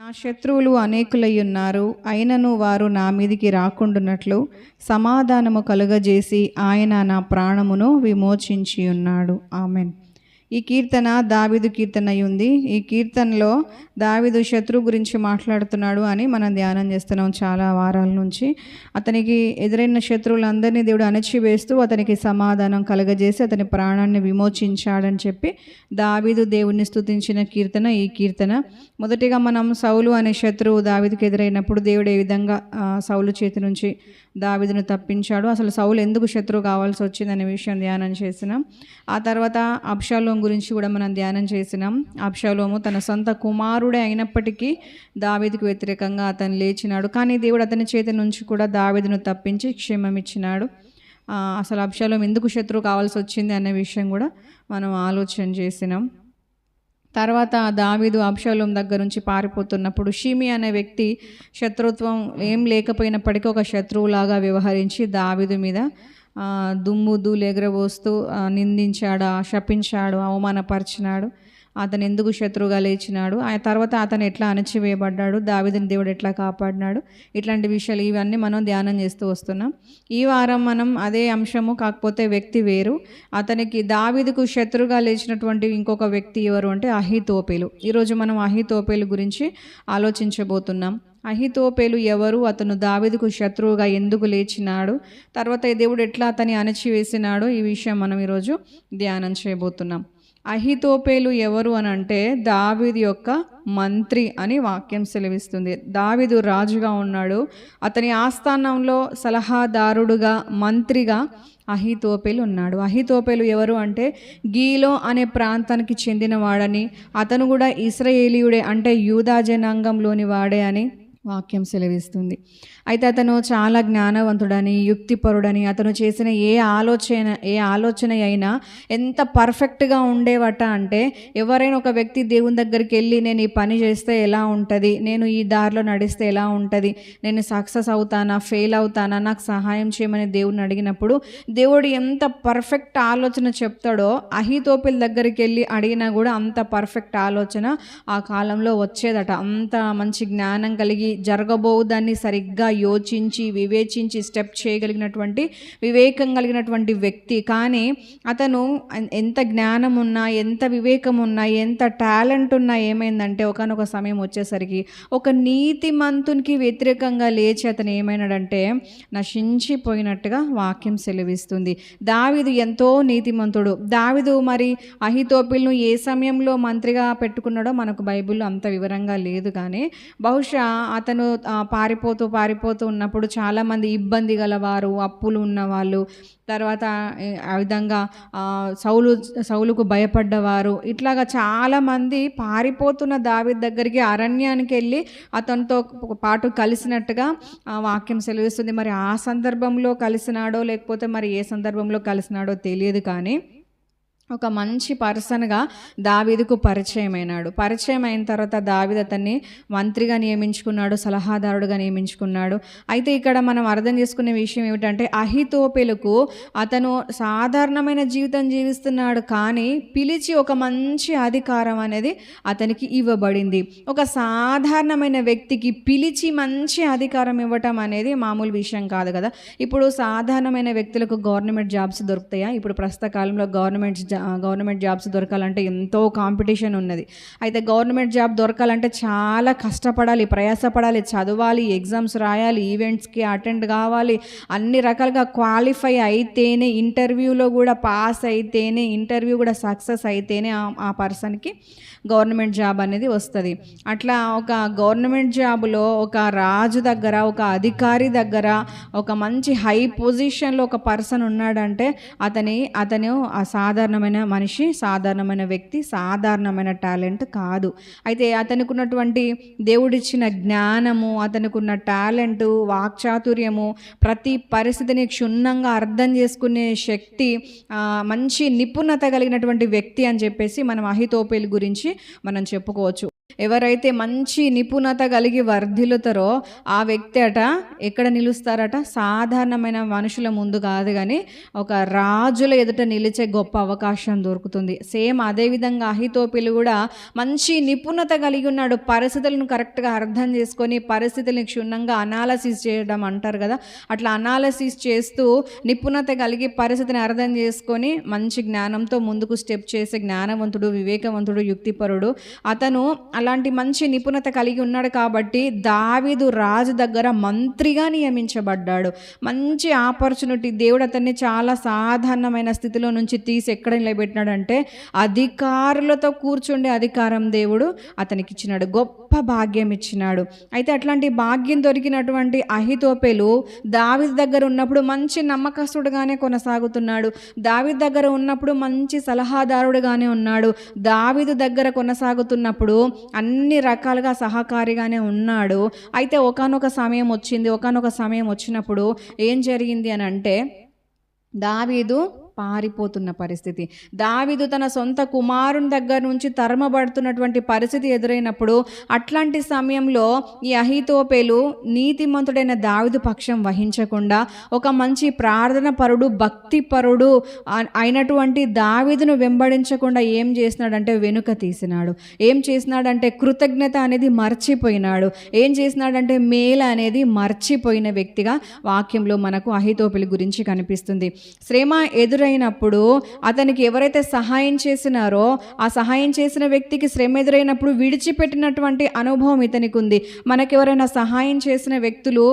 నా శత్రువులు అనేకులై ఉన్నారు, అయినను వారు నా మీదికి రాకుండానట్లు సమాధానము కలుగజేసి ఆయన నా ప్రాణమును విమోచించి ఉన్నాడు. ఆమెన్. ఈ కీర్తన దావీదు కీర్తన అయి ఉంది. ఈ కీర్తనలో దావీదు శత్రువు గురించి మాట్లాడుతున్నాడు అని మనం ధ్యానం చేస్తున్నాం చాలా వారాల నుంచి. అతనికి ఎదురైన శత్రువులందరినీ దేవుడు అణచివేస్తూ అతనికి సమాధానం కలగజేసి అతని ప్రాణాన్ని విమోచించాడని చెప్పి దావీదు దేవుణ్ణి స్తుతించిన కీర్తన ఈ కీర్తన. మొదటిగా మనం సౌలు అనే శత్రువు దావీదుకు ఎదురైనప్పుడు దేవుడు ఏ విధంగా సౌలు చేతి నుంచి దావీదును తప్పించాడు, అసలు సౌలు ఎందుకు శత్రువు కావాల్సి వచ్చింది అనే విషయం ధ్యానం చేసినాం. ఆ తర్వాత అబ్షాలోం గురించి కూడా మనం ధ్యానం చేసినాం. అబ్షాలోము తన సొంత కుమారుడే అయినప్పటికీ దావీదుకు వ్యతిరేకంగా అతను లేచినాడు, కానీ దేవుడు అతని చేతి నుంచి కూడా దావీదును తప్పించి క్షేమం ఇచ్చినాడు. అసలు అబ్షాలోం ఎందుకు శత్రువు కావాల్సి వచ్చింది అనే విషయం కూడా మనం ఆలోచన చేసినాం. తర్వాత దావీదు అబ్షాలోం దగ్గర నుంచి పారిపోతున్నప్పుడు షిమి అనే వ్యక్తి శత్రుత్వం ఏం లేకపోయినప్పటికీ ఒక శత్రువులాగా వ్యవహరించి దావీదు మీద దుమ్ము ధూళి ఎగరబోస్తూ నిందించాడు, శపించాడు, అవమానపరిచినాడు. అతను ఎందుకు శత్రువుగా లేచినాడు, ఆ తర్వాత అతను ఎట్లా అణచివేయబడ్డాడు, దావీదుని దేవుడు ఎట్లా కాపాడినాడు, ఇట్లాంటి విషయాలు ఇవన్నీ మనం ధ్యానం చేస్తూ వస్తున్నాం. ఈ వారం మనం అదే అంశము, కాకపోతే వ్యక్తి వేరు. అతనికి దావీదుకు శత్రువుగా లేచినటువంటి ఇంకొక వ్యక్తి ఎవరు అంటే అహీతోపెలు. ఈరోజు మనం అహీతోపెలు గురించి ఆలోచించబోతున్నాం. అహీతోపెలు ఎవరు, అతను దావీదుకు శత్రువుగా ఎందుకు లేచినాడు, తర్వాత దేవుడు ఎట్లా అతన్ని అణచివేసినాడు, ఈ విషయం మనం ఈరోజు ధ్యానం చేయబోతున్నాం. అహీతోపెలు ఎవరు అని అంటే దావీదు యొక్క మంత్రి అని వాక్యం సెలవిస్తుంది. దావీదు రాజుగా ఉన్నాడు, అతని ఆస్థానంలో సలహాదారుడుగా మంత్రిగా అహీతోపెలు ఉన్నాడు. అహీతోపెలు ఎవరు అంటే గీలో అనే ప్రాంతానికి చెందినవాడని, అతను కూడా ఇశ్రాయేలీయుడే అంటే యూదా జనాంగంలోని వాడే అని వాక్యం సెలవిస్తుంది. అయితే అతను చాలా జ్ఞానవంతుడని, యుక్తిపరుడని, అతను చేసిన ఏ ఆలోచన అయినా ఎంత పర్ఫెక్ట్గా ఉండేవట అంటే ఎవరైనా ఒక వ్యక్తి దేవుని దగ్గరికి వెళ్ళి నేను ఈ పని చేస్తే ఎలా ఉంటుంది, నేను ఈ దారిలో నడిస్తే ఎలా ఉంటుంది, నేను సక్సెస్ అవుతానా ఫెయిల్ అవుతానా, నాకు సహాయం చేయమని దేవుడిని అడిగినప్పుడు దేవుడు ఎంత పర్ఫెక్ట్ ఆలోచన చెప్తాడో అహీతోపెలు దగ్గరికి వెళ్ళి అడిగినా కూడా అంత పర్ఫెక్ట్ ఆలోచన ఆ కాలంలో వచ్చేదట. అంత మంచి జ్ఞానం కలిగి జరగబోదాన్ని సరిగ్గా యోచించి వివేచించి స్టెప్ చేయగలిగినటువంటి వివేకం కలిగినటువంటి వ్యక్తి. కానీ అతను ఎంత జ్ఞానం ఉన్నా, ఎంత వివేకం ఉన్నా, ఎంత టాలెంట్ ఉన్నా ఏమైందంటే ఒకనొక సమయం వచ్చేసరికి ఒక నీతిమంతునికి వ్యతిరేకంగా లేచి అతను ఏమైనాడంటే నశించిపోయినట్టుగా వాక్యం సెలవిస్తుంది. దావీదు ఎంతో నీతిమంతుడు. దావీదు మరి అహీతోపెలును ఏ సమయంలో మంత్రిగా పెట్టుకున్నాడో మనకు బైబిల్లో అంత వివరంగా లేదు, కానీ బహుశా అతను పారిపోతూ ఉన్నప్పుడు చాలామంది ఇబ్బంది గలవారు, అప్పులు ఉన్నవాళ్ళు, తర్వాత ఆ విధంగా సౌలుకు భయపడ్డవారు, ఇట్లాగా చాలామంది పారిపోతున్న దావీదు దగ్గరికి అరణ్యానికి వెళ్ళి అతనితో పాటు కలిసినట్టుగా వాక్యం సెలవిస్తుంది. మరి ఆ సందర్భంలో కలిసినాడో లేకపోతే మరి ఏ సందర్భంలో కలిసినాడో తెలియదు, కానీ ఒక మంచి పర్సన్గా దావీదుకు పరిచయం అయినాడు. పరిచయం అయిన తర్వాత దావీదు అతన్ని మంత్రిగా నియమించుకున్నాడు, సలహాదారుడుగా నియమించుకున్నాడు. అయితే ఇక్కడ మనం అర్థం చేసుకునే విషయం ఏమిటంటే అహీతోపెలుకు అతను సాధారణమైన జీవితం జీవిస్తున్నాడు, కానీ పిలిచి ఒక మంచి అధికారం అనేది అతనికి ఇవ్వబడింది. ఒక సాధారణమైన వ్యక్తికి పిలిచి మంచి అధికారం ఇవ్వటం అనేది మామూలు విషయం కాదు కదా. ఇప్పుడు సాధారణమైన వ్యక్తులకు గవర్నమెంట్ జాబ్స్ దొరుకుతాయా? ఇప్పుడు ప్రస్తుత కాలంలో గవర్నమెంట్ జాబ్స్ దొరకాలంటే ఎంతో కాంపిటీషన్ ఉన్నది. అయితే గవర్నమెంట్ జాబ్ దొరకాలంటే చాలా కష్టపడాలి, ప్రయాసపడాలి, చదవాలి, ఎగ్జామ్స్ రాయాలి, ఈవెంట్స్కి అటెండ్ కావాలి, అన్ని రకాలుగా క్వాలిఫై అయితేనే, ఇంటర్వ్యూలో కూడా పాస్ అయితేనే, ఇంటర్వ్యూ కూడా సక్సెస్ అయితేనే ఆ పర్సన్కి గవర్నమెంట్ జాబ్ అనేది వస్తుంది. అట్లా ఒక గవర్నమెంట్ జాబ్లో ఒక రాజు దగ్గర, ఒక అధికారి దగ్గర, ఒక మంచి హై పొజిషన్లో ఒక పర్సన్ ఉన్నాడంటే అతను సాధారణమైన మనిషి, సాధారణమైన వ్యక్తి, సాధారణమైన టాలెంట్ కాదు. అయితే అతనికి ఉన్నటువంటి దేవుడిచ్చిన జ్ఞానము, అతనికి ఉన్న టాలెంటు, వాక్చాతుర్యము, ప్రతి పరిస్థితిని క్షుణ్ణంగా అర్థం చేసుకునే శక్తి, మంచి నిపుణత కలిగినటువంటి వ్యక్తి అని చెప్పేసి మనం అహీతోపెలు గురించి మనం చెప్పుకోవచ్చు. ఎవరైతే మంచి నిపుణత కలిగి వర్ధిల్లుతారో ఆ వ్యక్తి ఎక్కడ నిలుస్తారట? సాధారణమైన మనుషుల ముందు కాదు, కానీ ఒక రాజుల ఎదుట నిలిచే గొప్ప అవకాశం దొరుకుతుంది. సేమ్ అదేవిధంగా అహీతోపెలు కూడా మంచి నిపుణత కలిగి ఉన్నాడు. పరిస్థితులను కరెక్ట్గా అర్థం చేసుకొని పరిస్థితుల్ని క్షుణ్ణంగా అనాలసిస్ చేయడం అంటారు కదా, అట్లా అనాలసిస్ చేస్తూ నిపుణత కలిగి పరిస్థితిని అర్థం చేసుకొని మంచి జ్ఞానంతో ముందుకు స్టెప్ చేసే జ్ఞానవంతుడు, వివేకవంతుడు, యుక్తిపరుడు అతను. అలాంటి మంచి నిపుణత కలిగి ఉన్నాడు కాబట్టి దావీదు రాజు దగ్గర మంత్రిగా నియమించబడ్డాడు. మంచి ఆపర్చునిటీ. దేవుడు అతన్ని చాలా సాధారణమైన స్థితిలో నుంచి తీసి ఎక్కడ నిలబెట్టినాడంటే అధికారులతో కూర్చుండే అధికారం దేవుడు అతనికి ఇచ్చినాడు. గొప్ప భాగ్యం ఇచ్చినాడు. అయితే అట్లాంటి భాగ్యం దొరికినటువంటి అహీతోపెలు దావీదు దగ్గర ఉన్నప్పుడు మంచి నమ్మకస్తుడుగానే కొనసాగుతున్నాడు. దావీదు దగ్గర ఉన్నప్పుడు మంచి సలహాదారుడుగానే ఉన్నాడు. దావీదు దగ్గర కొనసాగుతున్నప్పుడు అన్ని రకాలుగా సహకారిగానే ఉన్నాడు. అయితే ఒకానొక సమయం వచ్చినప్పుడు ఏం జరిగింది అని అంటే దావీదు పారిపోతున్న పరిస్థితి. దావీదు తన సొంత కుమారుని దగ్గర నుంచి తరమబడుతున్నటువంటి పరిస్థితి ఎదురైనప్పుడు అట్లాంటి సమయంలో ఈ అహీతోపెలు నీతిమంతుడైన దావీదు పక్షం వహించకుండా ఒక మంచి ప్రార్థన పరుడు, భక్తి పరుడు అయినటువంటి దావీదును వెంబడించకుండా ఏం చేసినాడంటే వెనుక తీసినాడు. ఏం చేసినాడంటే కృతజ్ఞత అనేది మర్చిపోయినాడు. ఏం చేసినాడంటే మేలు అనేది మర్చిపోయిన వ్యక్తిగా వాక్యంలో మనకు అహీతోపెలు గురించి కనిపిస్తుంది. శ్రమ ఎదురైనప్పుడు అతనికి ఎవరైతే సహాయం చేసినారో ఆ సహాయం చేసిన వ్యక్తికి శ్రమ ఎదురైనప్పుడు విడిచిపెట్టినటువంటి అనుభవం ఇతనికి ఉంది. మనకు ఎవరైనా సహాయం చేసిన వ్యక్తులు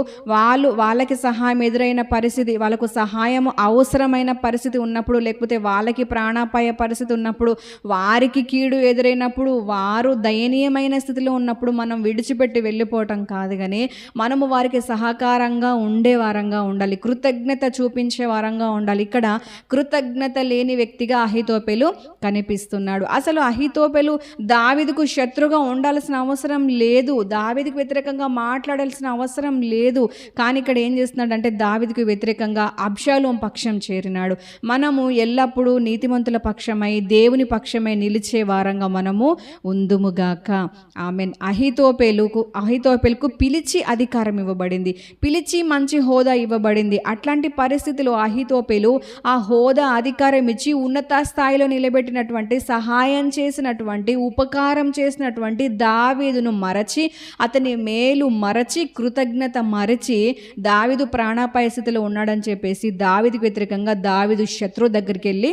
వాళ్ళకి సహాయం ఎదురైన పరిస్థితి, వాళ్ళకు సహాయం అవసరమైన పరిస్థితి ఉన్నప్పుడు, లేకపోతే వాళ్ళకి ప్రాణాపాయ పరిస్థితి ఉన్నప్పుడు, వారికి కీడు ఎదురైనప్పుడు, వారు దయనీయమైన స్థితిలో ఉన్నప్పుడు మనం విడిచిపెట్టి వెళ్ళిపోవటం కాదు, కానీ మనము వారికి సహకారంగా ఉండే వారంగా ఉండాలి, కృతజ్ఞత చూపించే వారంగా ఉండాలి. ఇక్కడ కృతజ్ఞత లేని వ్యక్తిగా అహీతోపెలు కనిపిస్తున్నాడు. అసలు అహీతోపెలు దావీదుకు శత్రుగా ఉండాల్సిన అవసరం లేదు, దావీదుకు వ్యతిరేకంగా మాట్లాడాల్సిన అవసరం లేదు. కానీ ఇక్కడ ఏం చేస్తున్నాడంటే దావీదుకు వ్యతిరేకంగా అబ్షాలోం పక్షం చేరినాడు. మనము ఎల్లప్పుడూ నీతిమంతుల పక్షమై దేవుని పక్షమై నిలిచే వారంగా మనము ఉందుముగాక. ఆమేన్. అహీతోపెలుకు పిలిచి అధికారం ఇవ్వబడింది, పిలిచి మంచి హోదా ఇవ్వబడింది. అట్లాంటి పరిస్థితిలో అహీతోపెలు ఆ హోదా, అధికారం ఇచ్చి ఉన్నత స్థాయిలో నిలబెట్టినటువంటి, సహాయం చేసినటువంటి, ఉపకారం చేసినటువంటి దావీదును మరచి, అతని మేలు మరచి, కృతజ్ఞత మరచి దావీదు ప్రాణాపాయ స్థితిలో ఉన్నాడని చెప్పేసి దావీదుకు వ్యతిరేకంగా దావీదు శత్రువు దగ్గరికి వెళ్ళి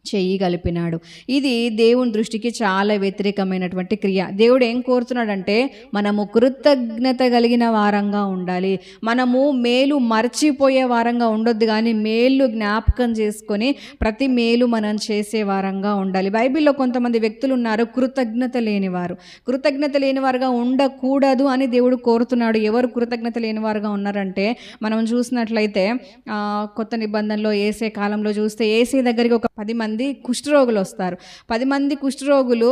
చెయ్యి కలిపినాడు. ఇది దేవుని దృష్టికి చాలా వ్యతిరేకమైనటువంటి క్రియ. దేవుడు ఏం కోరుతున్నాడంటే మనము కృతజ్ఞత కలిగిన వారంగా ఉండాలి. మనము మేలు మర్చిపోయే వారంగా ఉండొద్దు, కానీ మేలు జ్ఞాపకం చేసుకొని ప్రతి మేలు మనం చేసే వారంగా ఉండాలి. బైబిల్లో కొంతమంది వ్యక్తులు ఉన్నారు కృతజ్ఞత లేనివారు. కృతజ్ఞత లేనివారుగా ఉండకూడదు అని దేవుడు కోరుతున్నాడు. ఎవరు కృతజ్ఞత లేనివారుగా ఉన్నారంటే మనం చూసినట్లయితే కొత్త నిబంధనలో యేసే కాలంలో చూస్తే యేసే దగ్గరికి ఒక 10 మంది కుష్ఠరోగులు వస్తారు. 10 మంది కుష్ఠరోగులు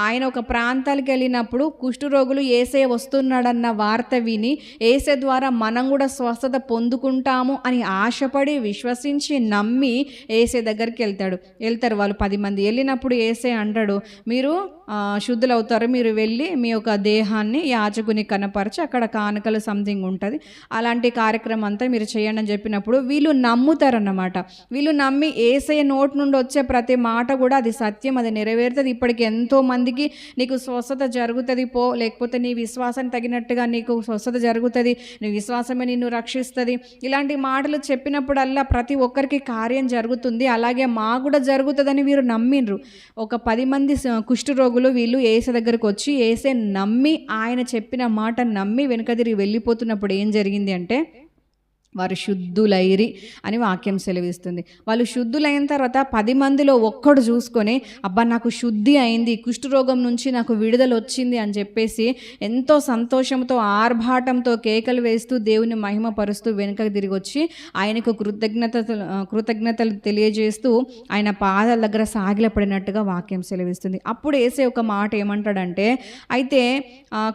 ఆయన ఒక ప్రాంతాలకు వెళ్ళినప్పుడు కుష్ఠరోగులు యేసయ్య వస్తున్నాడన్న వార్త విని యేసయ్య ద్వారా మనం కూడా స్వస్థత పొందుకుంటాము అని ఆశపడి విశ్వసించి నమ్మి యేసయ్య దగ్గరికి వెళ్తారు వాళ్ళు 10 మంది. వెళ్ళినప్పుడు యేసయ్య అంటాడు, మీరు శుద్ధులవుతారు, మీరు వెళ్ళి మీ యొక్క దేహాన్ని యాజకుని కనపరిచి అక్కడ కానుకలు సంథింగ్ ఉంటుంది, అలాంటి కార్యక్రమం అంతా మీరు చేయండి అని చెప్పినప్పుడు వీళ్ళు నమ్ముతారన్నమాట. వీళ్ళు నమ్మి యేసయ్య నోటి నుండి వచ్చే ప్రతి మాట కూడా అది సత్యం, అది నెరవేరుతుంది. ఇప్పటికి ఎంతో మందికి నీకు స్వస్థత జరుగుతుంది పో, లేకపోతే నీ విశ్వాసానికి తగినట్టుగా నీకు స్వస్థత జరుగుతుంది, నీ విశ్వాసమే నిన్ను రక్షిస్తుంది, ఇలాంటి మాటలు చెప్పినప్పుడల్లా ప్రతి ఒక్కరికి కార్యం జరుగుతుంది, అలాగే మా కూడా జరుగుతుందని వీరు నమ్మిండ్రు. ఒక 10 మంది కుష్ఠరోగులు వీళ్ళు యేసు దగ్గరకు వచ్చి యేసే నమ్మి ఆయన చెప్పిన మాట నమ్మి వెనుక తిరిగి వెళ్ళిపోతున్నప్పుడు ఏం జరిగింది అంటే వారు శుద్ధులైరి అని వాక్యం సెలవిస్తుంది. వాళ్ళు శుద్ధులైన తర్వాత 10 మందిలో ఒక్కడు చూసుకొని అబ్బా నాకు శుద్ధి అయింది, కుష్ఠరోగం నుంచి నాకు విడుదల వచ్చింది అని చెప్పేసి ఎంతో సంతోషంతో ఆర్భాటంతో కేకలు వేస్తూ దేవుని మహిమపరుస్తూ వెనుకకు తిరిగి వచ్చి ఆయనకు కృతజ్ఞతలు తెలియజేస్తూ ఆయన పాదాల దగ్గర సాగిలపడినట్టుగా వాక్యం సెలవిస్తుంది. అప్పుడు యేసే ఒక మాట ఏమంటాడంటే, అయితే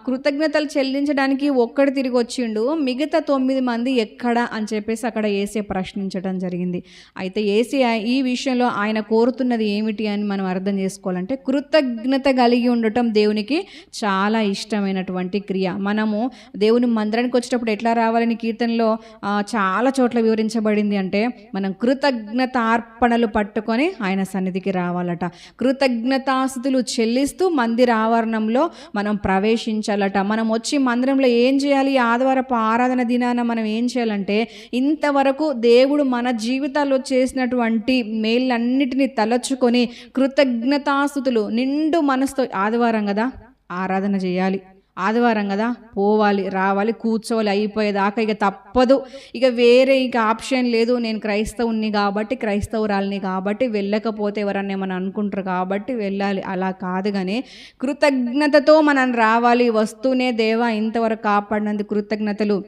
కృతజ్ఞతలు చెల్లించడానికి ఒక్కడు తిరిగి వచ్చిండు, మిగతా 9 మంది ఎక్కడా కదా అని చెప్పేసి అక్కడ యేసే ప్రశ్నించడం జరిగింది. అయితే యేసే ఈ విషయంలో ఆయన కోరుతున్నది ఏమిటి అని మనం అర్థం చేసుకోవాలంటే, కృతజ్ఞత కలిగి ఉండటం దేవునికి చాలా ఇష్టమైనటువంటి క్రియ. మనము దేవుని మందిరానికి వచ్చేటప్పుడు ఎట్లా రావాలని కీర్తనలో చాలా చోట్ల వివరించబడింది. అంటే మనం కృతజ్ఞత అర్పణలు పట్టుకొని ఆయన సన్నిధికి రావాలట. కృతజ్ఞతాస్తుతులు చెల్లిస్తూ మందిర ఆవరణంలో మనం ప్రవేశించాలట. మనం వచ్చి మందిరంలో ఏం చేయాలి? ఆదివారపు ఆరాధన దినాన మనం ఏం చేయాలంటే, ఇంతవరకు దేవుడు మన జీవితాల్లో చేసినటువంటి మేళ్ళన్నిటినీ తలచుకొని కృతజ్ఞతాస్తుతులు నిండు మనసుతో, ఆదివారం కదా ఆరాధన చేయాలి, ఆదివారం కదా పోవాలి, రావాలి, కూర్చోవాలి, అయిపోయేదాకా ఇక తప్పదు, ఇక వేరే ఇక ఆప్షన్ లేదు, నేను క్రైస్తవుని కాబట్టి క్రైస్తవురాలిని కాబట్టి వెళ్ళకపోతే ఎవరన్నా ఏమని అనుకుంటారు కాబట్టి వెళ్ళాలి, అలా కాదు. కానీ కృతజ్ఞతతో మనం రావాలి. వస్తూనే దేవా ఇంతవరకు కాపాడినందుకు కృతజ్ఞతలు.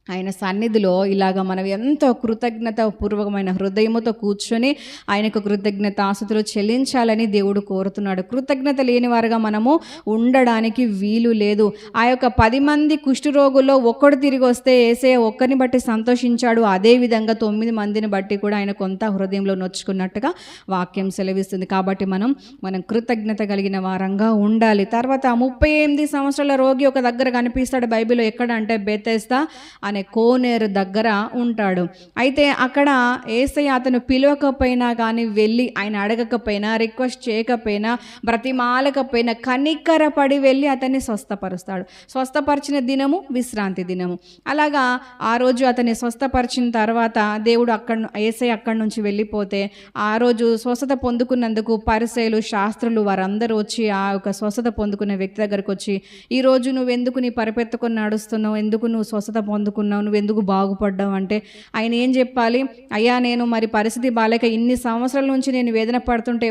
ఆయన సన్నిధిలో ఇలాగ మనం ఎంతో కృతజ్ఞత పూర్వకమైన హృదయముతో కూర్చొని ఆయనకు కృతజ్ఞత ఆస్తుతులు చెల్లించాలని దేవుడు కోరుతున్నాడు. కృతజ్ఞత లేని వారుగా మనము ఉండడానికి వీలు లేదు. ఆ యొక్క 10 మంది కుష్ఠరోగుల్లో ఒక్కడు తిరిగి వస్తే యేసయ్య ఒక్కరిని బట్టి సంతోషించాడు. అదేవిధంగా 9 మందిని బట్టి కూడా ఆయన కొంత హృదయంలో నొచ్చుకున్నట్టుగా వాక్యం సెలవిస్తుంది. కాబట్టి మనం కృతజ్ఞత కలిగిన వారంగా ఉండాలి. తర్వాత 38 సంవత్సరాల రోగి ఒక దగ్గర కనిపిస్తాడు బైబిల్లో. ఎక్కడ అంటే బెతెస్దా అనే కోనేరు దగ్గర ఉంటాడు. అయితే అక్కడ యేసయ్య అతను పిలవకపోయినా కానీ వెళ్ళి, ఆయన అడగకపోయినా, రిక్వెస్ట్ చేయకపోయినా, బ్రతిమాలకపోయినా కనికరపడి వెళ్ళి అతన్ని స్వస్థపరుస్తాడు. స్వస్థపరిచిన దినము విశ్రాంతి దినము. అలాగా ఆ రోజు అతన్ని స్వస్థపరిచిన తర్వాత దేవుడు యేసయ్య అక్కడి నుంచి వెళ్ళిపోతే, ఆ రోజు స్వస్థత పొందుకున్నందుకు పరిసయ్యులు, శాస్త్రులు వారందరూ వచ్చి ఆ యొక్క స్వస్థత పొందుకున్న వ్యక్తి దగ్గరకు వచ్చి, ఈరోజు నువ్వెందుకు నీ పరిపెత్తుకొని నడుస్తున్నావు, ఎందుకు నువ్వు స్వస్థత పొందుకున్నావు, నువ్వెందుకు బాగుపడ్డావు అంటే ఆయన ఏం చెప్పాలి? అయ్యా నేను మరి పరిస్థితి బాలేక ఇన్ని సంవత్సరాల నుంచి నేను వేదన పడుతుంటే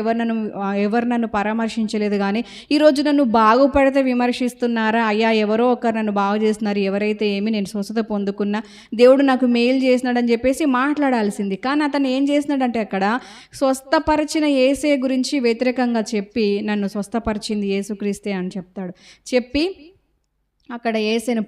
ఎవరు నన్ను పరామర్శించలేదు, కానీ ఈరోజు నన్ను బాగుపడితే విమర్శిస్తున్నారా? అయ్యా ఎవరో ఒకరు నన్ను బాగు చేస్తున్నారు, ఎవరైతే ఏమి, నేను స్వస్థత పొందుకున్నా, దేవుడు నాకు మేలు చేసినాడని చెప్పేసి మాట్లాడాల్సింది. కానీ అతను ఏం చేసినాడంటే అక్కడ స్వస్థపరిచిన యేసే గురించి వ్యతిరేకంగా చెప్పి, నన్ను స్వస్థపరిచింది యేసుక్రీస్తే అని చెప్తాడు. చెప్పి అక్కడ యేసుని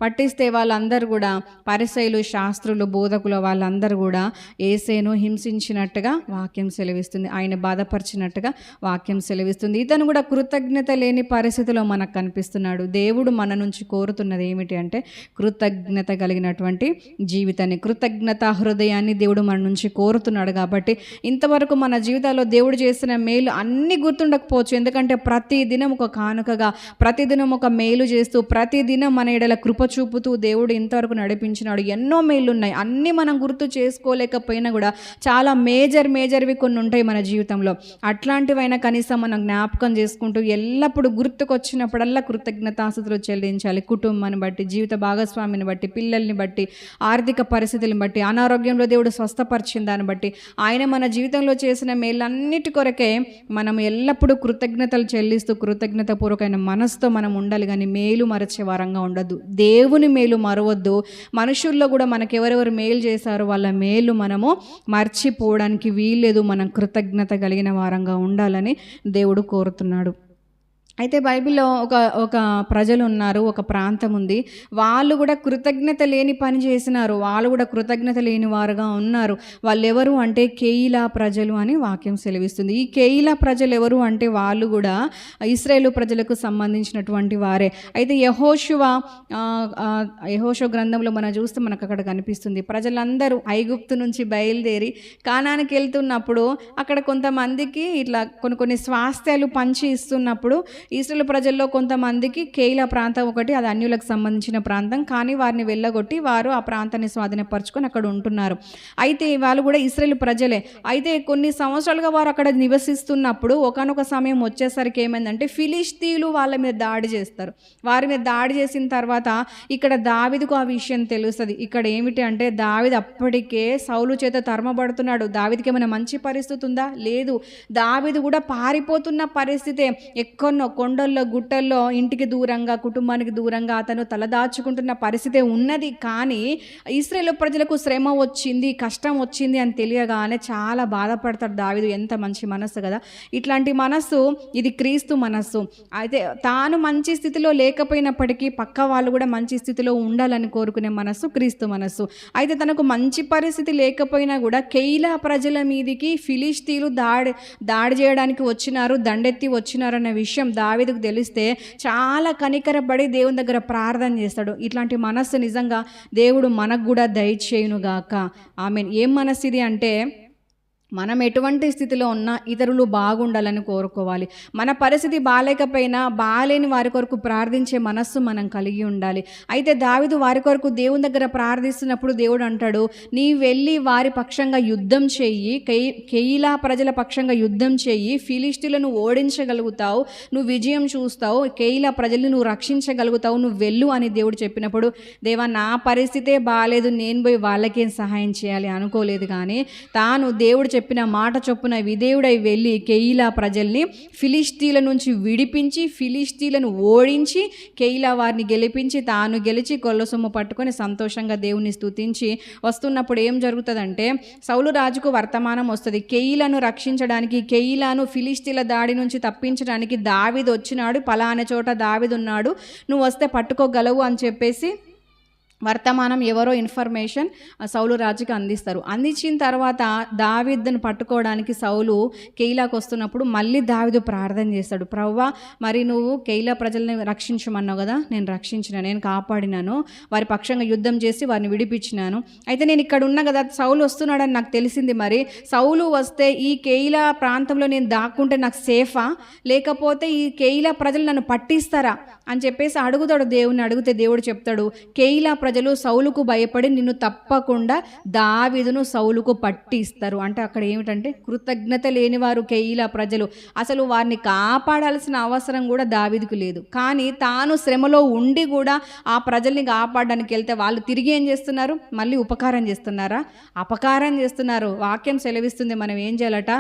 పట్టిస్తే వాళ్ళందరూ కూడా పరిసయ్యులు, శాస్త్రులు, బోధకులు వాళ్ళందరూ కూడా యేసును హింసించినట్టుగా వాక్యం సెలవిస్తుంది. ఆయన బాధపరిచినట్టుగా వాక్యం సెలవిస్తుంది. ఇతను కూడా కృతజ్ఞత లేని పరిస్థితిలో మనకు కనిపిస్తున్నాడు. దేవుడు మన నుంచి కోరుతున్నది ఏమిటి అంటే కృతజ్ఞత కలిగినటువంటి జీవితాన్ని, కృతజ్ఞత హృదయాన్ని దేవుడు మన నుంచి కోరుతున్నాడు. కాబట్టి ఇంతవరకు మన జీవితాల్లో దేవుడు చేసిన మేలు అన్నీ గుర్తుండకపోవచ్చు. ఎందుకంటే ప్రతిదినం ఒక కానుకగా, ప్రతిదినం ఒక మేలు చేస్తూ, ప్రతిదినం మన ఎడల కృప చూపుతూ దేవుడు ఇంతవరకు నడిపించినాడు. ఎన్నో మేళ్ళు ఉన్నాయి, అన్నీ మనం గుర్తు చేసుకోలేకపోయినా కూడా చాలా మేజర్వి కొన్ని ఉంటాయి మన జీవితంలో. అట్లాంటివైనా కనీసం మనం జ్ఞాపకం చేసుకుంటూ ఎల్లప్పుడూ గుర్తుకొచ్చినప్పుడల్లా కృతజ్ఞతాస్తుతులు చెల్లించాలి. కుటుంబాన్ని బట్టి, జీవిత భాగస్వామిని బట్టి, పిల్లల్ని బట్టి, ఆర్థిక పరిస్థితులను బట్టి, అనారోగ్యంలో దేవుడు స్వస్థపరిచిన దాన్ని బట్టి, ఆయన మన జీవితంలో చేసిన మేలన్నిటి కొరకే మనం ఎల్లప్పుడూ కృతజ్ఞతలు చెల్లిస్తూ కృతజ్ఞత పూర్వకమైన మనసుతో మనం ఉండాలి. కానీ మేలు మరచే వారంగా ఉండద్దు. దేవుని మేలు మరవద్దు. మనుషుల్లో కూడా మనకెవరెవరు మేలు చేశారో వాళ్ళ మేలు మనము మర్చిపోవడానికి వీల్లేదు. మనం కృతజ్ఞత కలిగిన వారంగా ఉండాలని దేవుడు కోరుతున్నాడు. అయితే బైబిల్లో ఒక ప్రజలు ఉన్నారు, ఒక ప్రాంతం ఉంది. వాళ్ళు కూడా కృతజ్ఞత లేని పని చేసినారు, వాళ్ళు కూడా కృతజ్ఞత లేని వారుగా ఉన్నారు. వాళ్ళు ఎవరు అంటే కేయిలా ప్రజలు అని వాక్యం సెలవిస్తుంది. ఈ కేయిలా ప్రజలు ఎవరు అంటే వాళ్ళు కూడా ఇశ్రాయేలు ప్రజలకు సంబంధించినటువంటి వారే. అయితే యెహోషువ గ్రంథంలో మనం చూస్తే మనకు అక్కడ కనిపిస్తుంది, ప్రజలందరూ ఐగుప్తు నుంచి బయలుదేరి కానానికి వెళ్తున్నప్పుడు అక్కడ కొంతమందికి ఇట్లా కొన్ని స్వాస్థ్యాలు పంచి ఇస్తున్నప్పుడు ఇశ్రాయేలు ప్రజల్లో కొంతమందికి కేయిలా ప్రాంతం ఒకటి, అది అన్యులకు సంబంధించిన ప్రాంతం, కానీ వారిని వెళ్ళగొట్టి వారు ఆ ప్రాంతాన్ని స్వాధీనపరచుకొని అక్కడ ఉంటున్నారు. అయితే వాళ్ళు కూడా ఇశ్రాయేలు ప్రజలే. అయితే కొన్ని సంవత్సరాలుగా వారు అక్కడ నివసిస్తున్నప్పుడు ఒకానొక సమయం వచ్చేసరికి ఏమైందంటే ఫిలిష్తీయులు వాళ్ళ మీద దాడి చేస్తారు. వారి మీద దాడి చేసిన తర్వాత ఇక్కడ దావీదుకు ఆ విషయం తెలుస్తుంది. ఇక్కడ ఏమిటి అంటే దావీదు అప్పటికే సౌలు చేత తరమబడుతున్నాడు. దావీదుకి ఏమైనా మంచి పరిస్థితి ఉందా? లేదు. దావీదు కూడా పారిపోతున్న పరిస్థితే. ఎక్కడో కొండల్లో గుట్టల్లో ఇంటికి దూరంగా కుటుంబానికి దూరంగా అతను తలదాచుకుంటున్న పరిస్థితి ఉన్నది. కానీ ఇశ్రాయేలు ప్రజలకు శ్రమ వచ్చింది, కష్టం వచ్చింది అని తెలియగానే చాలా బాధపడతాడు దావీదు. ఎంత మంచి మనస్సు కదా! ఇట్లాంటి మనస్సు ఇది క్రీస్తు మనస్సు. అయితే తాను మంచి స్థితిలో లేకపోయినప్పటికీ పక్క వాళ్ళు కూడా మంచి స్థితిలో ఉండాలని కోరుకునే మనస్సు క్రీస్తు మనస్సు. అయితే తనకు మంచి పరిస్థితి లేకపోయినా కూడా కెయిలా ప్రజల మీదికి ఫిలిష్తీయులు దాడి చేయడానికి వచ్చినారు, దండెత్తి వచ్చినారు అన్న విషయం దావీదుకు తెలిస్తే చాలా కనికరపడి దేవుని దగ్గర ప్రార్థన చేస్తాడు. ఇట్లాంటి మనస్సు నిజంగా దేవుడు మనకు కూడా దయచేయునుగాక. ఆమేన్. ఏం మనస్సు ఇది అంటే, మనం ఎటువంటి స్థితిలో ఉన్నా ఇతరులు బాగుండాలని కోరుకోవాలి. మన పరిస్థితి బాలేకపోయినా బాలేని వారి కొరకు ప్రార్థించే మనస్సు మనం కలిగి ఉండాలి. అయితే దావీదు వారి కొరకు దేవుని దగ్గర ప్రార్థిస్తున్నప్పుడు దేవుడు అంటాడు, నీ వెళ్ళి వారి పక్షంగా యుద్ధం చెయ్యి, కెయిలా ప్రజల పక్షంగా యుద్ధం చెయ్యి, ఫిలిష్తీయులను ఓడించగలుగుతావు, నువ్వు విజయం చూస్తావు, కెయిలా ప్రజల్ని నువ్వు రక్షించగలుగుతావు, నువ్వు వెళ్ళు అని దేవుడు చెప్పినప్పుడు, దేవా నా పరిస్థితే బాలేదు, నేను పోయి వాళ్ళకేం సహాయం చేయాలి అనుకోలేదు. కానీ తాను దేవుడు చెప్పిన మాట చొప్పున విధేయుడై వెళ్ళి కెయిలా ప్రజల్ని ఫిలిష్తీయుల నుంచి విడిపించి ఫిలిష్తీయులను ఓడించి కెయిలా వారిని గెలిపించి తాను గెలిచి కొల్లసొమ్ము పట్టుకొని సంతోషంగా దేవుని స్తుతించి వస్తున్నప్పుడు ఏం జరుగుతుందంటే, సౌలు రాజుకు వర్తమానం వస్తుంది. కెయిలాను రక్షించడానికి, కెయిలాను ఫిలిష్తీయుల దాడి నుంచి తప్పించడానికి దావీదు వచ్చినాడు, పలానా చోట దావీదు ఉన్నాడు, నువ్వు వస్తే పట్టుకోగలవు అని చెప్పేసి వర్తమానం ఎవరో ఇన్ఫర్మేషన్ సౌలు రాజుకి అందిస్తారు. అందించిన తర్వాత దావీదును పట్టుకోవడానికి సౌలు కెయిలాకు వస్తున్నప్పుడు మళ్ళీ దావీదు ప్రార్థన చేస్తాడు, ప్రభువా మరి నువ్వు కెయిలా ప్రజల్ని రక్షించమన్నావు కదా, నేను రక్షించిన, నేను కాపాడినాను, వారి పక్షంగా యుద్ధం చేసి వారిని విడిపించినాను. అయితే నేను ఇక్కడ ఉన్నా కదా, సౌలు వస్తున్నాడని నాకు తెలిసింది, మరి సౌలు వస్తే ఈ కెయిలా ప్రాంతంలో నేను దాక్కుంటే నాకు సేఫా, లేకపోతే ఈ కెయిలా ప్రజలు నన్ను పట్టిస్తారా అని చెప్పేసి అడుగుతాడు. దేవుని అడిగితే దేవుడు చెప్తాడు, కెయిలా ప్రజలు సౌలుకు భయపడి నిన్ను తప్పకుండా దావీదును సౌలుకు పట్టిస్తారు. అంటే అక్కడ ఏమిటంటే కృతజ్ఞత లేని వారు కెయిలా ప్రజలు, అసలు వారిని కాపాడాల్సిన అవసరం కూడా దావీదుకు లేదు. కానీ తాను శ్రమలో ఉండి కూడా ఆ ప్రజల్ని కాపాడడానికి వెళ్తే వాళ్ళు తిరిగి ఏం చేస్తున్నారు, మళ్ళీ ఉపకారం చేస్తున్నారా, అపకారం చేస్తున్నారు. వాక్యం సెలవిస్తుంది మనం ఏం చేయాలట,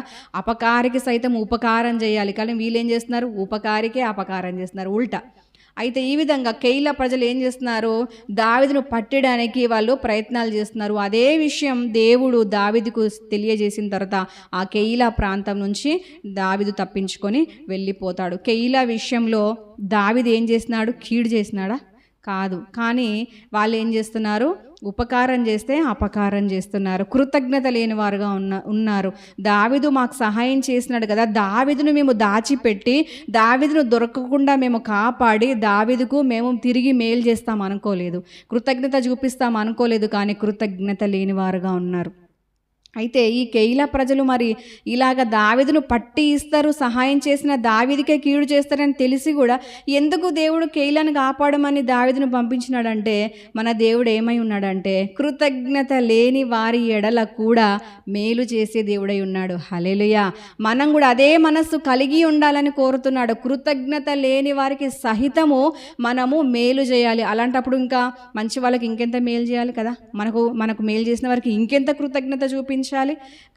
అపకారికి సైతం ఉపకారం చేయాలి. కానీ వీళ్ళు ఏం చేస్తున్నారు, ఉపకారికే అపకారం చేస్తున్నారు, ఉల్టా. అయితే ఈ విధంగా కెయిలా ప్రజలు ఏం చేస్తున్నారు, దావీదును పట్టడానికి వాళ్ళు ప్రయత్నాలు చేస్తున్నారు. అదే విషయం దేవుడు దావీదుకు తెలియజేసిన తర్వాత ఆ కెయిలా ప్రాంతం నుంచి దావీదు తప్పించుకొని వెళ్ళిపోతాడు. కెయిలా విషయంలో దావీదు ఏం చేసినాడు, కీడు చేసినాడా కాదు. కానీ వాళ్ళు ఏం చేస్తున్నారు, ఉపకారం చేస్తే అపకారం చేస్తున్నారు, కృతజ్ఞత లేని వారుగా ఉన్నారు. దావీదు మాకు సహాయం చేసినాడు కదా, దావీదును మేము దాచిపెట్టి దావీదును దొరకకుండా మేము కాపాడి దావీదుకు మేము తిరిగి మేలు చేస్తాం అనుకోలేదు, కృతజ్ఞత చూపిస్తాం అనుకోలేదు. కానీ కృతజ్ఞత లేని వారుగా ఉన్నారు. అయితే ఈ కెయిలా ప్రజలు మరి ఇలాగ దావీదును పట్టి ఇస్తారు, సహాయం చేసిన దావీదుకే కీడు చేస్తారని తెలిసి కూడా ఎందుకు దేవుడు కెయిలాను కాపాడమని దావీదును పంపించినాడంటే, మన దేవుడు ఏమై ఉన్నాడంటే కృతజ్ఞత లేని వారి ఎడల కూడా మేలు చేసే దేవుడై ఉన్నాడు. హల్లెలూయా. మనం కూడా అదే మనస్సు కలిగి ఉండాలని కోరుతున్నాడు. కృతజ్ఞత లేని వారికి సహితము మనము మేలు చేయాలి. అలాంటప్పుడు ఇంకా మంచి వాళ్ళకి ఇంకెంత మేలు చేయాలి కదా, మనకు మేలు చేసిన వారికి ఇంకెంత కృతజ్ఞత చూపించాలి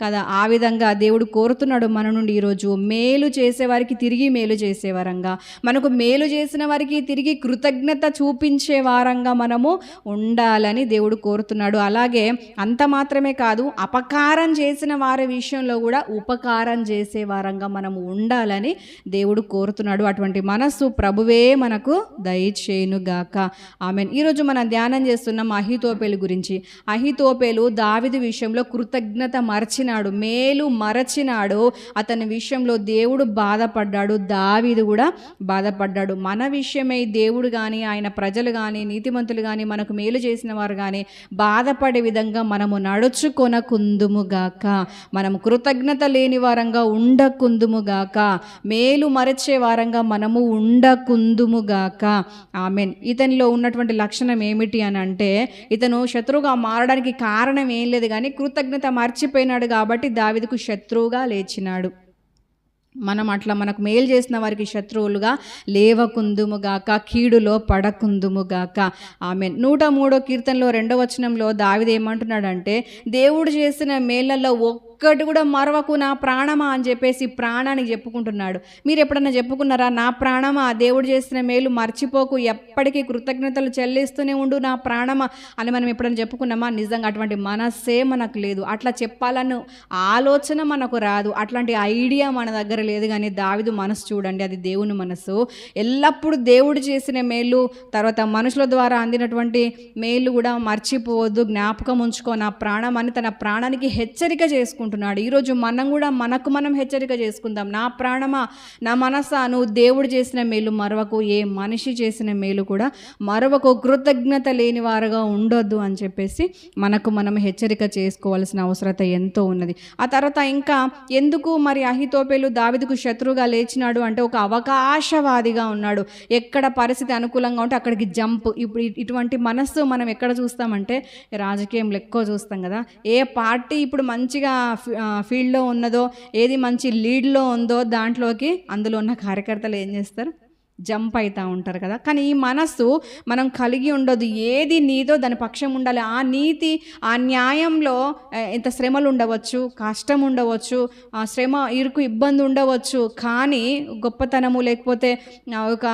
కదా. ఆ విధంగా దేవుడు కోరుతున్నాడు మన నుండి ఈరోజు మేలు చేసేవారికి తిరిగి మేలు చేసే వారంగా, మనకు మేలు చేసిన వారికి తిరిగి కృతజ్ఞత చూపించే వారంగా మనము ఉండాలని దేవుడు కోరుతున్నాడు. అలాగే అంత మాత్రమే కాదు, అపకారం చేసిన వారి విషయంలో కూడా ఉపకారం చేసే వారంగా మనము ఉండాలని దేవుడు కోరుతున్నాడు. అటువంటి మనస్సు ప్రభువే మనకు దయచేయునుగాక. ఆమేన్. ఈరోజు మనం ధ్యానం చేస్తున్నాం అహీతోపెలు గురించి. అహీతోపెలు దావీదు విషయంలో కృతజ్ఞత మరచినాడు, మేలు మరచినాడు. అతని విషయంలో దేవుడు బాధపడ్డాడు, దావీదు కూడా బాధపడ్డాడు. మన విషయమై దేవుడు కానీ ఆయన ప్రజలు కానీ నీతిమంతులు కానీ మనకు మేలు చేసిన వారు కానీ బాధపడే విధంగా మనము నడుచుకొనకుందుముగాక, మనము కృతజ్ఞత లేని వారంగా ఉండకుందుముగాక, మేలు మరచే వారంగా మనము ఉండకుందుముగాక. ఆమేన్. ఇతనిలో ఉన్నటువంటి లక్షణం ఏమిటి అని అంటే, ఇతను శత్రువుగా మారడానికి కారణం ఏం లేదు, కానీ కృతజ్ఞత మర్చిపోయినాడు కాబట్టి దావీదుకు శత్రువుగా లేచినాడు. మనం అట్లా మనకు మేలు చేసిన వారికి శత్రువులుగా లేవకుందుముగాక, కీడులో పడకుందుముగాక. ఆమేన్. 103వ కీర్తనలో 2వ వచనంలో దావీదు ఏమంటున్నాడంటే, దేవుడు చేసిన మేళ్లలో ఒక్కటి కూడా మరవకు నా ప్రాణమా అని చెప్పేసి ప్రాణానికి చెప్పుకుంటున్నాడు. మీరు ఎప్పుడన్నా చెప్పుకున్నారా, నా ప్రాణమా దేవుడు చేసిన మేలు మర్చిపోకు, ఎప్పటికీ కృతజ్ఞతలు చెల్లిస్తూనే ఉండు నా ప్రాణమా అని మనం ఎప్పుడైనా చెప్పుకున్నామా? నిజంగా అటువంటి మనస్సే మనకు లేదు. అట్లా చెప్పాలని ఆలోచన మనకు రాదు. అట్లాంటి ఐడియా మన దగ్గర లేదు. కానీ దావీదు మనసు చూడండి, అది దేవుని మనసు. ఎల్లప్పుడూ దేవుడు చేసిన మేలు, తర్వాత మనుషుల ద్వారా అందినటువంటి మేలు కూడా మర్చిపోవద్దు, జ్ఞాపకం ఉంచుకో నా ప్రాణం అని తన ప్రాణానికి హెచ్చరిక చేసుకుంటున్నాడు. ఈరోజు మనం కూడా మనకు మనం హెచ్చరిక చేసుకుందాం. నా ప్రాణమా, నా మనసా, నువ్వు దేవుడు చేసిన మేలు మరవకు, ఏ మనిషి చేసిన మేలు కూడా మరవకు, కృతజ్ఞత లేని వారుగా ఉండొద్దు అని చెప్పేసి మనకు మనం హెచ్చరిక చేసుకోవాల్సిన అవసరత ఎంతో ఉన్నది. ఆ తర్వాత ఇంకా ఎందుకు మరి అహీతోపెలు దావీదుకు శత్రువుగా లేచినాడు అంటే, ఒక అవకాశవాదిగా ఉన్నాడు. ఎక్కడ పరిస్థితి అనుకూలంగా ఉంటే అక్కడికి జంప్. ఇప్పుడు ఇటువంటి మనస్సు మనం ఎక్కడ చూస్తామంటే రాజకీయంలో ఎక్కువ చూస్తాం కదా. ఏ పార్టీ ఇప్పుడు మంచిగా ఫీల్డ్లో ఉన్నదో, ఏది మంచి లీడ్లో ఉందో దాంట్లోకి అందులో ఉన్న కార్యకర్తలు ఏం చేస్తారు, జంప్ అవుతూ ఉంటారు కదా. కానీ ఈ మనస్సు మనం కలిగి ఉండదు. ఏది నీదో దాని పక్షం ఉండాలి. ఆ నీతి, ఆ న్యాయంలో ఎంత శ్రమలు ఉండవచ్చు, కష్టం ఉండవచ్చు, శ్రమ, ఇరుకు, ఇబ్బంది ఉండవచ్చు. కానీ గొప్పతనము లేకపోతే ఒక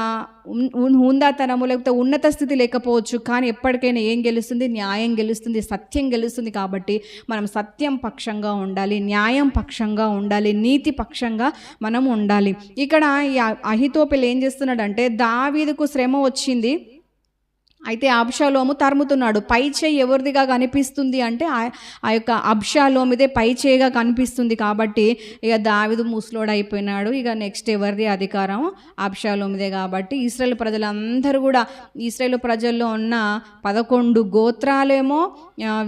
హుందాతనము లేకపోతే ఉన్నత స్థితి లేకపోవచ్చు. కానీ ఎప్పటికైనా ఏం గెలుస్తుంది? న్యాయం గెలుస్తుంది, సత్యం గెలుస్తుంది. కాబట్టి మనం సత్యం పక్షంగా ఉండాలి, న్యాయం పక్షంగా ఉండాలి, నీతి పక్షంగా మనం ఉండాలి. ఇక్కడ ఈ అహీతోపెలు ఏం చేస్తున్నాడంటే, దావీదుకు శ్రమ వచ్చింది, అయితే అబ్షాలోము తరుముతున్నాడు. పై చేయి ఎవరిదిగా కనిపిస్తుంది అంటే ఆ యొక్క అబ్షాలోమిదే పై చేయిగా కనిపిస్తుంది. కాబట్టి ఇక దావీదు ముసలోడు అయిపోయినాడు. ఇక నెక్స్ట్ ఎవరిది అధికారం? అబ్షాలోమిదే. కాబట్టి ఇశ్రాయేలు ప్రజలందరూ కూడా, ఇశ్రాయేలు ప్రజల్లో ఉన్న 11 గోత్రాలేమో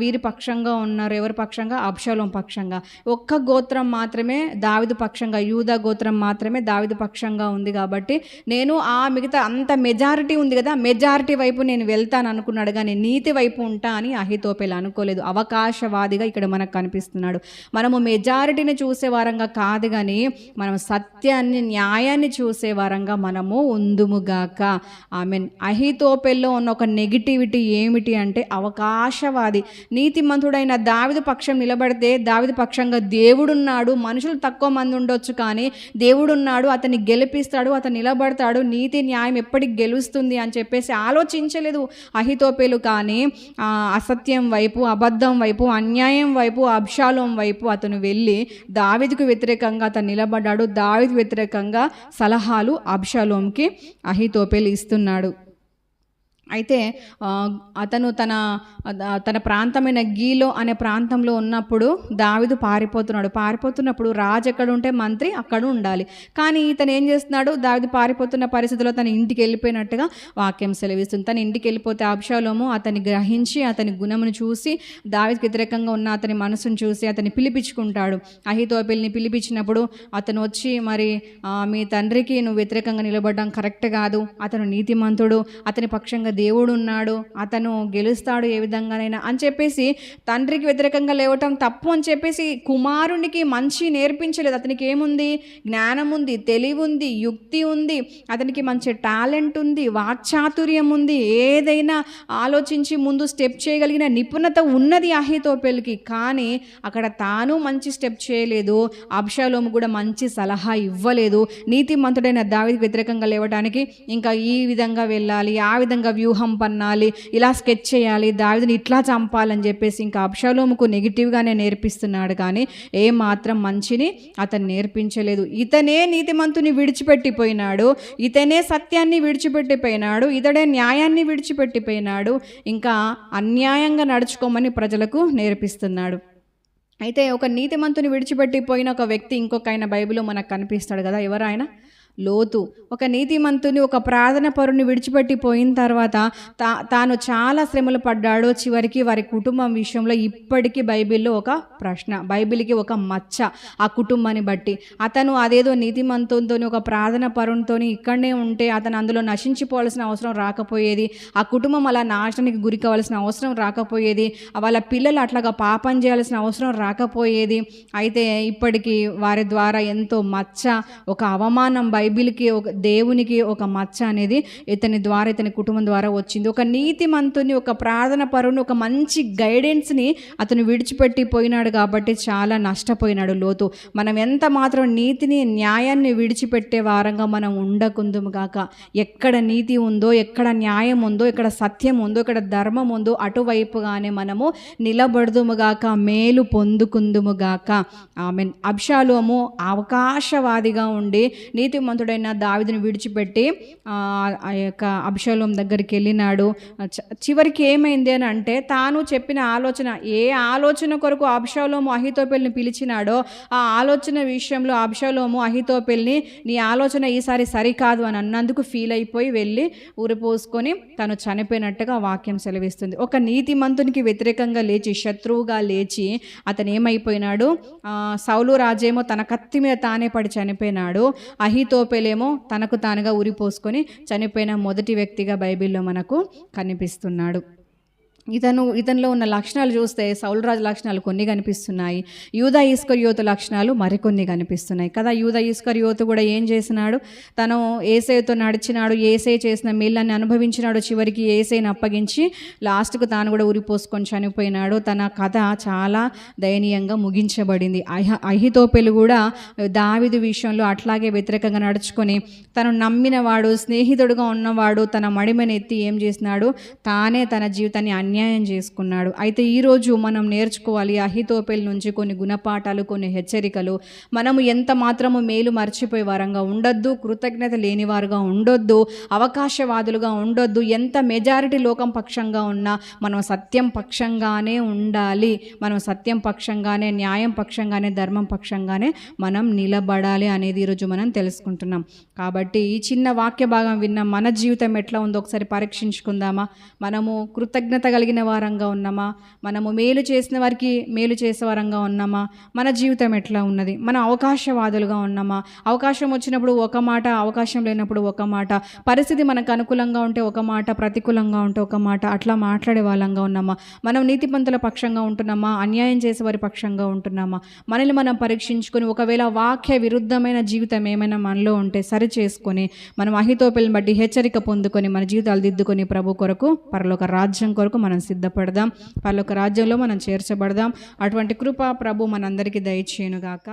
వీరి పక్షంగా ఉన్నారు. ఎవరి పక్షంగా? అబ్షాలోము పక్షంగా. ఒక్క గోత్రం మాత్రమే దావీదు పక్షంగా, యూదా గోత్రం మాత్రమే దావీదు పక్షంగా ఉంది. కాబట్టి నేను ఆ మిగతా అంత మెజారిటీ ఉంది కదా, మెజారిటీ వైపు నేను వెళ్తాను అనుకున్నాడు. కానీ నీతి వైపు ఉంటా అని అహీతోపెలు అనుకోలేదు. అవకాశవాదిగా ఇక్కడ మనకు కనిపిస్తున్నాడు. మనము మెజారిటీని చూసే వారంగా కాదు, కానీ మనం సత్యాన్ని, న్యాయాన్ని చూసే వారంగా మనము ఉందుముగాక. ఆమెన్. అహీతోపెల్లో ఉన్న ఒక నెగిటివిటీ ఏమిటి అంటే అవకాశవాది. నీతిమంతుడైన దావీదు పక్షం నిలబడితే దావీదు పక్షంగా దేవుడున్నాడు. మనుషులు తక్కువ మంది ఉండొచ్చు, కానీ దేవుడున్నాడు, అతన్ని గెలిపిస్తాడు, అతను నిలబడతాడు, నీతి న్యాయం ఎప్పటికి గెలుస్తుంది అని చెప్పేసి ఆలోచించలేదు అహీతోపెలు. కానీ అసత్యం వైపు, అబద్ధం వైపు, అన్యాయం వైపు, అబ్షాలోం వైపు అతను వెళ్ళి దావీదుకు వ్యతిరేకంగా అతను నిలబడ్డాడు. దావీదుకు వ్యతిరేకంగా సలహాలు అబ్షాలోంకి అహీతోపెలు ఇస్తున్నాడు. అయితే అతను తన ప్రాంతమైన గీలో అనే ప్రాంతంలో ఉన్నప్పుడు దావీదు పారిపోతున్నప్పుడు రాజు ఎక్కడ ఉంటే మంత్రి అక్కడ ఉండాలి. కానీ ఇతను ఏం చేస్తున్నాడు? దావీదు పారిపోతున్న పరిస్థితిలో తన ఇంటికి వెళ్ళిపోయినట్టుగా వాక్యం సెలవిస్తుంది. తన ఇంటికి వెళ్ళిపోతే అబ్షాలోము అతన్ని గ్రహించి, అతని గుణమును చూసి, దావీదుకు వ్యతిరేకంగా ఉన్న అతని మనసును చూసి అతన్ని పిలిపించుకుంటాడు. అహీతోపెలుని పిలిపించినప్పుడు అతను వచ్చి, మరి మీ తండ్రికి నువ్వు వ్యతిరేకంగా నిలబడడం కరెక్ట్ కాదు, అతను నీతిమంతుడు, అతని పక్షంగా దేవుడు ఉన్నాడు, అతను గెలుస్తాడు ఏ విధంగానైనా అని చెప్పేసి తండ్రికి వ్యతిరేకంగా లేవటం తప్పు అని చెప్పేసి కుమారునికి మంచి నేర్పించలేదు. అతనికి ఏముంది? జ్ఞానం ఉంది, తెలివి ఉంది, యుక్తి ఉంది, అతనికి మంచి టాలెంట్ ఉంది, వాక్చాతుర్యం ఉంది, ఏదైనా ఆలోచించి ముందు స్టెప్ చేయగలిగిన నిపుణత ఉన్నది అహీతోపెలుకి. కానీ అక్కడ తాను మంచి స్టెప్ చేయలేదు, అబ్షాలోము కూడా మంచి సలహా ఇవ్వలేదు. నీతిమంతుడైన దావీదుకు వ్యతిరేకంగా లేవడానికి ఇంకా ఈ విధంగా వెళ్ళాలి, ఆ విధంగా వ్యూహం పన్నాలి, ఇలా స్కెచ్ చేయాలి, దావీదుని ఇట్లా చంపాలని చెప్పేసి ఇంకా అబ్షాలోముకు నెగిటివ్గానే నేర్పిస్తున్నాడు. కానీ ఏ మాత్రం మంచిని అతను నేర్పించలేదు. ఇతనే నీతిమంతుని విడిచిపెట్టిపోయినాడు, ఇతనే సత్యాన్ని విడిచిపెట్టిపోయినాడు, ఇతడే న్యాయాన్ని విడిచిపెట్టిపోయినాడు, ఇంకా అన్యాయంగా నడుచుకోమని ప్రజలకు నేర్పిస్తున్నాడు. అయితే ఒక నీతిమంతుని విడిచిపెట్టిపోయిన ఒక వ్యక్తి ఇంకొక ఆయన బైబిల్లో మనకు కనిపిస్తాడు కదా. ఎవరు ఆయన? లోతు. ఒక నీతిమంతుని, ఒక ప్రార్థన పరుని విడిచిపెట్టిపోయిన తర్వాత తాను చాలా శ్రమలు పడ్డాడు. చివరికి వారి కుటుంబం విషయంలో ఇప్పటికీ బైబిల్లో ఒక ప్రశ్న, బైబిల్కి ఒక మచ్చ ఆ కుటుంబాన్ని బట్టి. అతను అదేదో నీతిమంతునితో, ఒక ప్రార్థన పరునితో ఇక్కడనే ఉంటే అతను అందులో నశించిపోవాల్సిన అవసరం రాకపోయేది, ఆ కుటుంబం అలా నాశనానికి గురి కావాల్సిన అవసరం రాకపోయేది, వాళ్ళ పిల్లలు అట్లాగా పాపం చేయాల్సిన అవసరం రాకపోయేది. అయితే ఇప్పటికీ వారి ద్వారా ఎంతో మచ్చ, ఒక అవమానం బైబిల్కి ఒక దేవునికి ఒక మచ్చ అనేది ఇతని ద్వారా, ఇతని కుటుంబం ద్వారా వచ్చింది. ఒక నీతిమంతుని, ఒక ప్రార్థన పరుని, ఒక మంచి గైడెన్స్ని అతను విడిచిపెట్టి పోయినాడు కాబట్టి చాలా నష్టపోయినాడు లోతు. మనం ఎంత మాత్రం నీతిని, న్యాయాన్ని విడిచిపెట్టే వారంగా మనం ఉండకుందుము గాక. ఎక్కడ నీతి ఉందో, ఎక్కడ న్యాయం ఉందో, ఎక్కడ సత్యం ఉందో, ఎక్కడ ధర్మం ఉందో అటువైపుగానే మనము నిలబడుదుముగాక, మేలు పొందుకుందుముగాక. ఆమేన్. అబ్షాలోము అవకాశవాదిగా ఉండి నీతిమంతుడైన దావీదుని విడిచిపెట్టి ఆ యొక్క అబ్షాలోం దగ్గరికి వెళ్ళినాడు. చివరికి ఏమైంది అని అంటే, తాను చెప్పిన ఆలోచన, ఏ ఆలోచన కొరకు అబ్షాలోము అహీతోపెల్ని పిలిచినాడో ఆ ఆలోచన విషయంలో అబ్షాలోము అహీతోపెల్ని నీ ఆలోచన ఈసారి సరికాదు అని అన్నందుకు ఫీల్ అయిపోయి వెళ్ళి ఊరిపోసుకొని తను చనిపోయినట్టుగా వాక్యం సెలవిస్తుంది. ఒక నీతిమంతునికి వ్యతిరేకంగా లేచి, శత్రువుగా లేచి అతను ఏమైపోయినాడు, సౌలు రాజేమో తన కత్తి మీద తానే పడి చనిపోయినాడు. అహీతోపెలేమో తనకు తానుగా ఉరిపోసుకొని చనిపోయిన మొదటి వ్యక్తిగా బైబిల్లో మనకు కనిపిస్తున్నాడు. ఇతనిలో ఉన్న లక్షణాలు చూస్తే సౌలు రాజు లక్షణాలు కొన్ని కనిపిస్తున్నాయి, యూదా ఇస్కరియోతు లక్షణాలు మరికొన్ని కనిపిస్తున్నాయి కదా. యూదా ఇస్కరియోతు కూడా ఏం చేసినాడు, తను యేసయ్యతో నడిచినాడు, యేసయ్య చేసిన మేళ్ళని అనుభవించినాడు, చివరికి యేసయ్యని అప్పగించి లాస్ట్కు తాను కూడా ఉరిపోసుకొని చనిపోయినాడు. తన కథ చాలా దయనీయంగా ముగించబడింది. అహీతోపెలు కూడా దావీదు విషయంలో అట్లాగే వ్యతిరేకంగా నడుచుకొని, తను నమ్మినవాడు, స్నేహితుడుగా ఉన్నవాడు తన మడిమని ఎత్తి ఏం చేసినాడు, తానే తన జీవితాన్ని అన్యాయం చేసుకున్నాడు. అయితే ఈరోజు మనం నేర్చుకోవాలి అహీతోపెల్ నుంచి కొన్ని గుణపాఠాలు, కొన్ని హెచ్చరికలు. మనము ఎంత మాత్రము మేలు మర్చిపోయే వారంగా ఉండొద్దు, కృతజ్ఞత లేనివారుగా ఉండొద్దు, అవకాశవాదులుగా ఉండొద్దు. ఎంత మెజారిటీ లోకం పక్షంగా ఉన్నా మనం సత్యం పక్షంగానే ఉండాలి. మనం సత్యం పక్షంగానే, న్యాయం పక్షంగానే, ధర్మం పక్షంగానే మనం నిలబడాలి అనేది ఈరోజు మనం తెలుసుకుంటున్నాం. కాబట్టి ఈ చిన్న వాక్య భాగం విన్న మన జీవితం ఎట్లా ఉందో ఒకసారి పరీక్షించుకుందామా? మనము కృతజ్ఞత కలిగిన వారంగా ఉన్నామా? మనము మేలు చేసిన వారికి మేలు చేసే వారంగా ఉన్నామా? మన జీవితం ఎట్లా ఉన్నది? మనం అవకాశవాదులుగా ఉన్నామా? అవకాశం వచ్చినప్పుడు ఒక మాట, అవకాశం లేనప్పుడు ఒక మాట, పరిస్థితి మనకు అనుకూలంగా ఉంటే ఒక మాట, ప్రతికూలంగా ఉంటే ఒక మాట, అట్లా మాట్లాడే వాళ్ళంగా ఉన్నామా? మనం నీతిమంతుల పక్షంగా ఉంటున్నామా? అన్యాయం చేసే వారి పక్షంగా ఉంటున్నామా? మనల్ని మనం పరీక్షించుకొని ఒకవేళ వాక్య విరుద్ధమైన జీవితం ఏమైనా మనలో ఉంటే సరి చేసుకొని మనం అహీతోపెల్ని బట్టి హెచ్చరిక పొందుకొని మన జీవితాలు దిద్దుకొని ప్రభు కొరకు, పరలోక రాజ్యం కొరకు మనం సిద్ధపడదాం. పరలోక రాజ్యంలో మనం చేర్చబడదాం. అటువంటి కృప ప్రభు మనందరికీ దయచేయునుగాక.